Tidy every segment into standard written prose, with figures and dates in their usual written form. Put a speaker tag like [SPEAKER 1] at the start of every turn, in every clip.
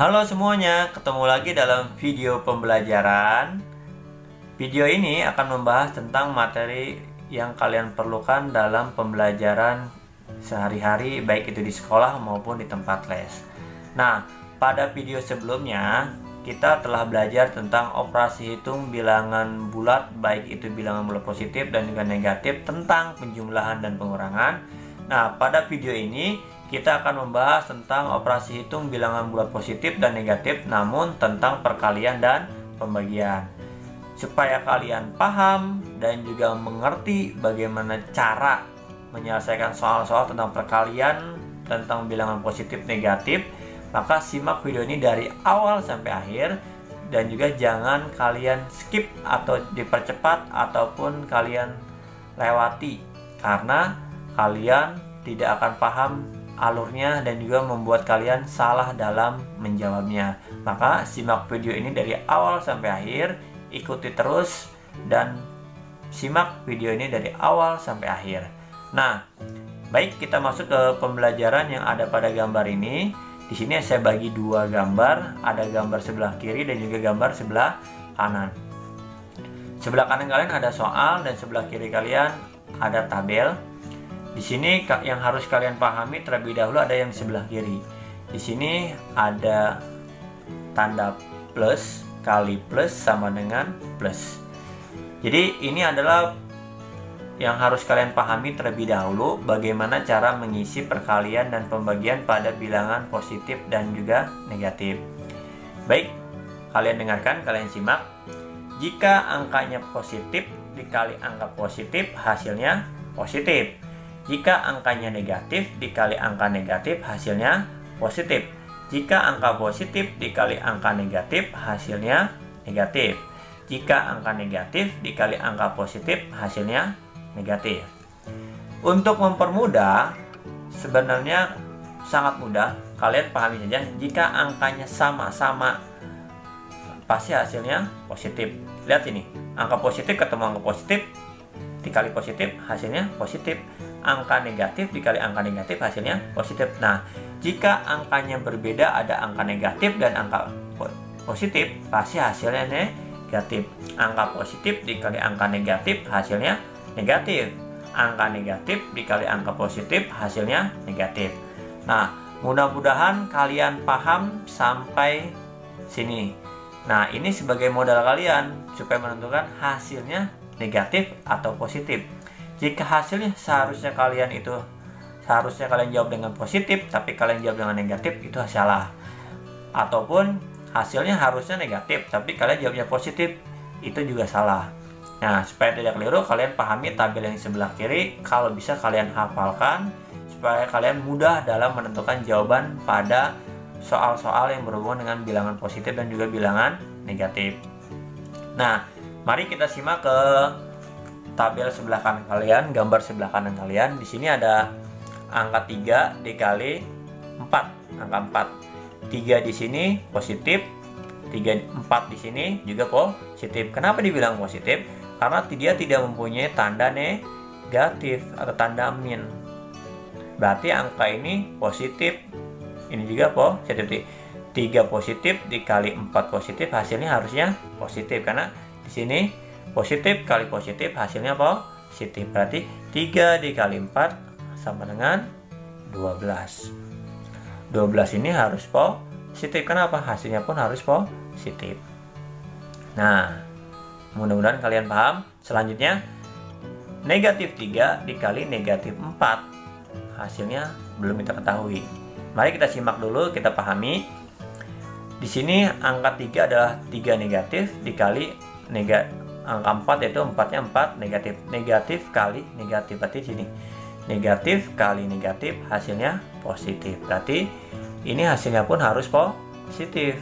[SPEAKER 1] Halo semuanya, ketemu lagi dalam video pembelajaran. Video ini akan membahas tentang materi yang kalian perlukan dalam pembelajaran sehari-hari, baik itu di sekolah maupun di tempat les. Nah, pada video sebelumnya kita telah belajar tentang operasi hitung bilangan bulat, baik itu bilangan bulat positif dan juga negatif, tentang penjumlahan dan pengurangan. Nah, pada video ini kita akan membahas tentang operasi hitung bilangan bulat positif dan negatif, namun tentang perkalian dan pembagian. Supaya kalian paham dan juga mengerti bagaimana cara menyelesaikan soal-soal tentang perkalian, tentang bilangan positif negatif, maka simak video ini dari awal sampai akhir. Dan juga jangan kalian skip atau dipercepat ataupun kalian lewati, karena kalian tidak akan paham alurnya dan juga membuat kalian salah dalam menjawabnya. Maka simak video ini dari awal sampai akhir, ikuti terus dan simak video ini dari awal sampai akhir. Nah, baik, kita masuk ke pembelajaran yang ada pada gambar ini. Di sini saya bagi dua gambar, ada gambar sebelah kiri dan juga gambar sebelah kanan. Sebelah kanan kalian ada soal dan sebelah kiri kalian ada tabel. Di sini yang harus kalian pahami terlebih dahulu ada yang sebelah kiri. Di sini ada tanda plus, kali plus sama dengan plus. Jadi ini adalah yang harus kalian pahami terlebih dahulu, bagaimana cara mengisi perkalian dan pembagian pada bilangan positif dan juga negatif. Baik, kalian dengarkan, kalian simak. Jika angkanya positif dikali angka positif, hasilnya positif. Jika angkanya negatif dikali angka negatif, hasilnya positif. Jika angka positif dikali angka negatif, hasilnya negatif. Jika angka negatif dikali angka positif, hasilnya negatif. Untuk mempermudah, sebenarnya sangat mudah. Kalian pahami saja, jika angkanya sama-sama, pasti hasilnya positif. Lihat ini, angka positif ketemu angka positif, dikali positif, hasilnya positif. Angka negatif dikali angka negatif, hasilnya positif. Nah, jika angkanya berbeda, ada angka negatif dan angka positif, pasti hasilnya negatif. Angka positif dikali angka negatif, hasilnya negatif. Angka negatif dikali angka positif, hasilnya negatif. Nah, mudah-mudahan kalian paham sampai sini. Nah, ini sebagai modal kalian supaya menentukan hasilnya negatif atau positif. Jika hasilnya seharusnya kalian jawab dengan positif, tapi kalian jawab dengan negatif, itu salah. Ataupun hasilnya harusnya negatif, tapi kalian jawabnya positif, itu juga salah. Nah, supaya tidak keliru, kalian pahami tabel yang sebelah kiri. Kalau bisa kalian hafalkan, supaya kalian mudah dalam menentukan jawaban pada soal-soal yang berhubungan dengan bilangan positif dan juga bilangan negatif. Nah, mari kita simak ke tabel sebelah kanan kalian, gambar sebelah kanan kalian. Di sini ada angka 3 dikali 4, angka 4. 3 di sini positif, 4 di sini juga positif. Kenapa dibilang positif? Karena dia tidak mempunyai tanda negatif atau tanda min. Berarti angka ini positif, ini juga positif. 3 positif dikali 4 positif, hasilnya harusnya positif. Karena di sini positif kali positif, hasilnya positif. Berarti 3 dikali 4 sama dengan 12. 12 ini harus positif. Kenapa? Hasilnya pun harus positif. Nah, mudah-mudahan kalian paham. Selanjutnya, negatif 3 dikali negatif 4, hasilnya belum kita ketahui. Mari kita simak dulu, kita pahami. Di sini angka 3 adalah 3 negatif dikali angka 4, yaitu 4-nya 4 negatif. Negatif kali negatif, berarti sini negatif kali negatif, hasilnya positif. Berarti ini hasilnya pun harus positif.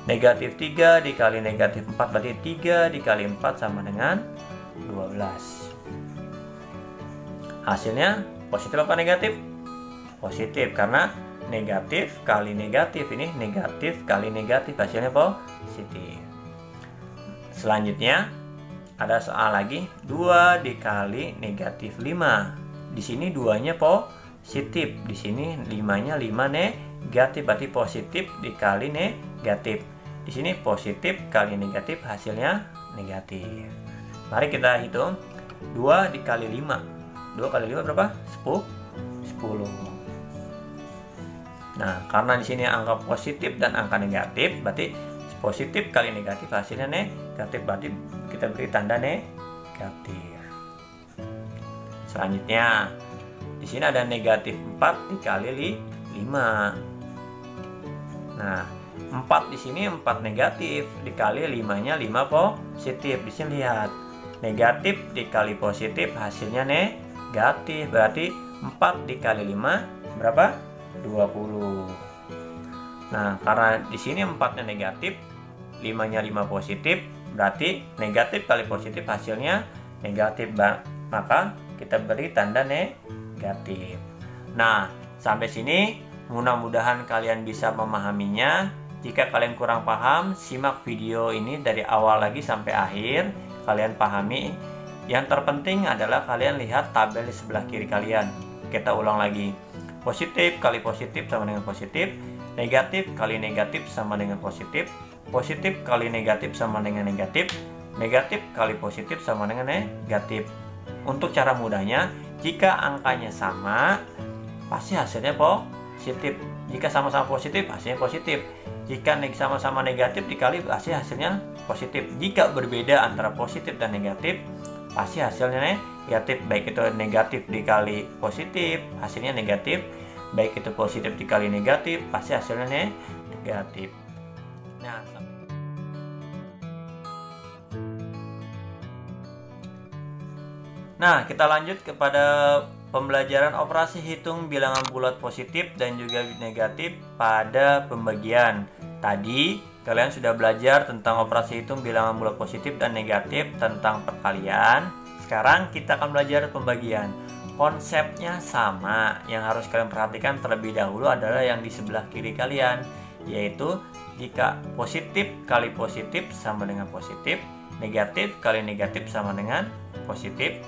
[SPEAKER 1] Negatif 3 dikali negatif 4, berarti 3 dikali 4 sama dengan 12. Hasilnya positif apa negatif? Positif, karena negatif kali negatif, ini negatif kali negatif, hasilnya positif. Selanjutnya ada soal lagi, 2 dikali negatif 5. Di sini 2-nya positif, di sini 5-nya 5 negatif, berarti positif dikali negatif. Di sini positif kali negatif, hasilnya negatif. Mari kita hitung. 2 dikali 5. 2 kali 5 berapa? 10. Nah, karena di sini angka positif dan angka negatif, berarti positif kali negatif hasilnya negatif, berarti kita beri tanda negatif. Selanjutnya, di sini ada negatif 4 dikali 5. Nah, 4 di sini 4 negatif dikali 5-nya 5 positif. Di sini lihat, negatif dikali positif hasilnya negatif. Berarti 4 dikali 5 berapa? 20. Nah, karena di sini 4-nya negatif, 5-nya 5 positif, berarti negatif kali positif hasilnya negatif. Maka kita beri tanda negatif. Nah, sampai sini mudah-mudahan kalian bisa memahaminya. Jika kalian kurang paham, simak video ini dari awal lagi sampai akhir. Kalian pahami. Yang terpenting adalah kalian lihat tabel di sebelah kiri kalian. Kita ulang lagi. Positif kali positif sama dengan positif. Negatif kali negatif sama dengan positif. Positif kali negatif sama dengan negatif. Negatif kali positif sama dengan negatif. Untuk cara mudahnya, jika angkanya sama, pasti hasilnya positif. Jika sama-sama positif, hasilnya positif. Jika sama-sama negatif dikali, pasti hasilnya positif. Jika berbeda antara positif dan negatif, pasti hasilnya negatif. Baik itu negatif dikali positif, hasilnya negatif. Baik itu positif dikali negatif, pasti hasilnya negatif. Nah, kita lanjut kepada pembelajaran operasi hitung bilangan bulat positif dan juga negatif pada pembagian. Tadi kalian sudah belajar tentang operasi hitung bilangan bulat positif dan negatif tentang perkalian. Sekarang kita akan belajar pembagian. Konsepnya sama. Yang harus kalian perhatikan terlebih dahulu adalah yang di sebelah kiri kalian, yaitu jika positif kali positif sama dengan positif, negatif kali negatif sama dengan positif,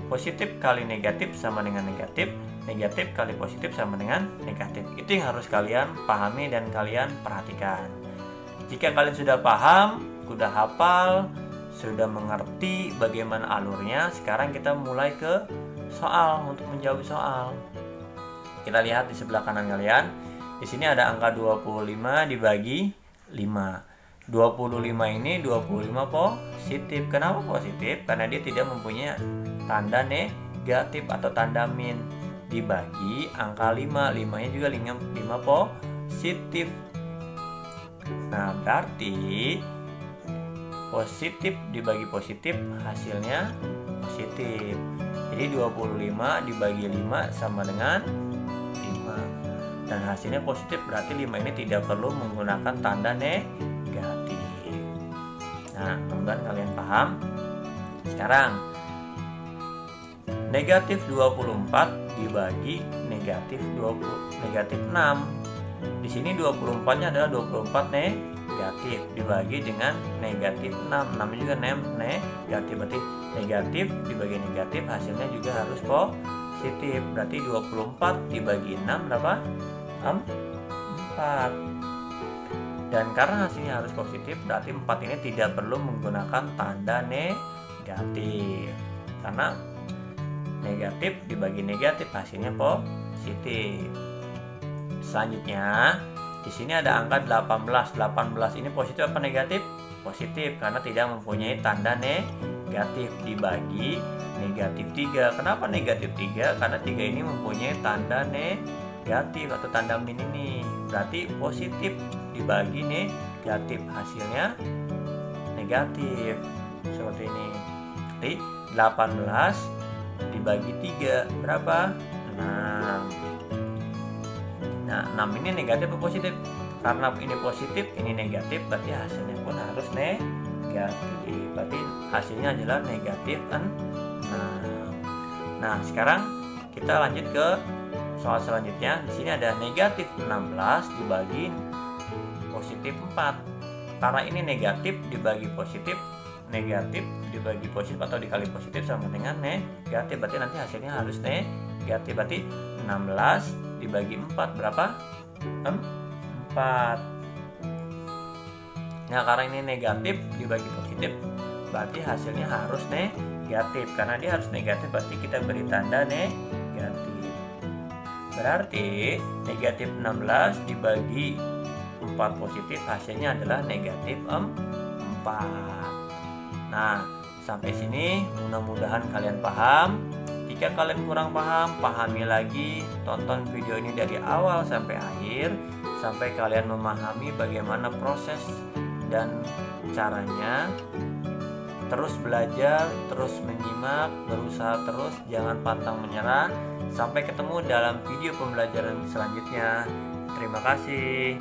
[SPEAKER 1] positif kali negatif sama dengan negatif, negatif kali positif sama dengan negatif. Itu yang harus kalian pahami dan kalian perhatikan. Jika kalian sudah paham, sudah hafal, sudah mengerti bagaimana alurnya, sekarang kita mulai ke soal untuk menjawab soal. Kita lihat di sebelah kanan kalian. Di sini ada angka 25 dibagi 5. 25 ini 25 positif. Kenapa positif? Karena dia tidak mempunyai tanda negatif atau tanda min. Dibagi angka 5. 5-nya juga 5 positif. Nah, berarti positif dibagi positif hasilnya positif. Jadi 25 dibagi 5 sama dengan 5. Dan hasilnya positif, berarti 5 ini tidak perlu menggunakan tanda negatif. Nah, mudah-mudahan kalian paham. Sekarang negatif 24 dibagi negatif 6. Di sini 24-nya adalah 24 negatif dibagi dengan negatif 6. 6 juga negatif, berarti negatif dibagi negatif hasilnya juga harus positif. Berarti 24 dibagi 6 berapa? 4. Dan karena hasilnya harus positif, berarti 4 ini tidak perlu menggunakan tanda negatif. Karena negatif dibagi negatif hasilnya positif. Selanjutnya, di sini ada angka 18. 18 ini positif apa negatif? Positif, karena tidak mempunyai tanda negatif. Dibagi negatif 3. Kenapa negatif 3? Karena 3 ini mempunyai tanda negatif atau tanda min ini. Berarti positif dibagi negatif, hasilnya negatif. Seperti ini. Jadi 18 dibagi 3 berapa? 6. Nah, 6 ini negatif atau positif? Karena ini positif, ini negatif, berarti hasilnya pun harus negatif. Berarti hasilnya adalah negatif 6. Nah, sekarang kita lanjut ke soal selanjutnya. Di sini ada negatif 16 dibagi positif 4. Karena ini negatif dibagi positif, negatif dibagi positif atau dikali positif sama dengan negatif, berarti nanti hasilnya harus negatif. Berarti 16 dibagi 4 berapa? 4. Nah, karena ini negatif dibagi positif, berarti hasilnya harus negatif. Karena dia harus negatif, berarti kita beri tanda negatif. Berarti negatif 16 dibagi 4 positif, hasilnya adalah negatif 4. Nah, sampai sini mudah-mudahan kalian paham. Jika kalian kurang paham, pahami lagi, tonton video ini dari awal sampai akhir, sampai kalian memahami bagaimana proses dan caranya. Terus belajar, terus menyimak, berusaha terus, jangan pantang menyerah. Sampai ketemu dalam video pembelajaran selanjutnya. Terima kasih.